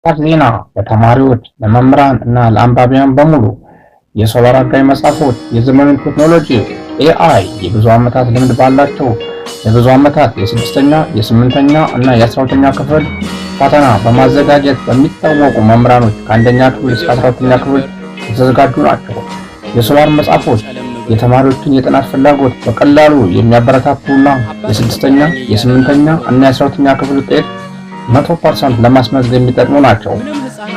ዜና ለተማሪዎች ለመምህራን እና ለአንባቢያን በሙሉ የሶላር አጋዥ መጽሐፎች የዘመኑን ቴክኖሎጂ ኤአይ የብዙ ዓመታት ልምድ ባላቸው ለብዙ ዓመታት የስድስተኛ የስምንተኛ እና የ12ኛ ክፍል ፈተና በማዘጋጀት በሚታወቁ መምህራኖች ከአንደኛ ክፍል እስከ 12ኛ ክፍል የተዘጋጁ ናቸው። የሶላር መጽሐፎች የተማሪዎችን የጥናት ፍላጎት በቀላሉ የሚያበረታቱና የስድስተኛ የስምንተኛ እና የ12ኛ ክፍል ውጤት 100% ለማስመዝገብ የሚጠቅሙ ናቸው።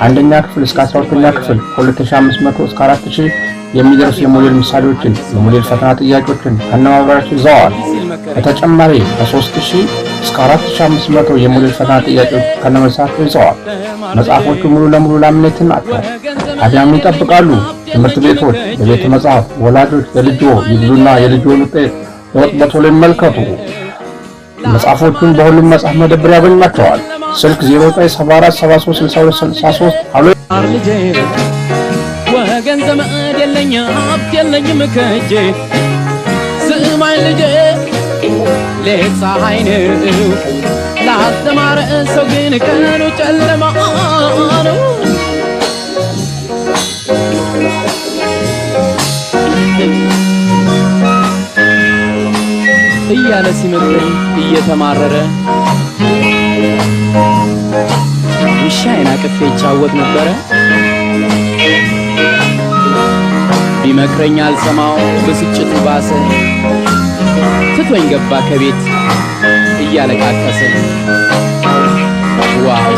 አንደኛ ክፍል እስከ 12ኛ ክፍል ከ2500 እስከ 4000 የሚደርሱ የሞዴል ምሳሌዎችን የሞዴል ፈተና ጥያቄዎችን ከነማብራሪያቸው ይዘዋል። በተጨማሪ ከ3000 እስከ 4500 የሞዴል ፈተና ጥያቄዎች ከነመልሳቸው ይዘዋል። መጽሐፎቹ ሙሉ ለሙሉ ላምኔት ናቸው። ታዲያ ምን ይጠብቃሉ? ትምህርት ቤቶች በቤተ መጽሐፍ ወላጆች ለልጅዎ ይግዙና የልጅዎን ውጤት በቶሎ ይመልከቱ። መጽሐፎቹን በሁሉም መጽሐፍ መደብር ያገኟቸዋል። ስልክ 0974736263 አሎ ልጄ ወገን ዘመድ የለኝ ሀብት የለኝም ከእጄ ስማኝ ልጄ ሌት ፀሐይ ነው ላስተማረ ሰው ግን ቀኑ ጨለማ ነው። እያለ ሲመክረኝ እየተማረረ ውሻዬን አቅፌ ይጫወት ነበረ። ቢመክረኝ አልሰማው ብስጭቱ ባሰ ትቶኝ ገባ ከቤት እያለቃቀሰ ዋው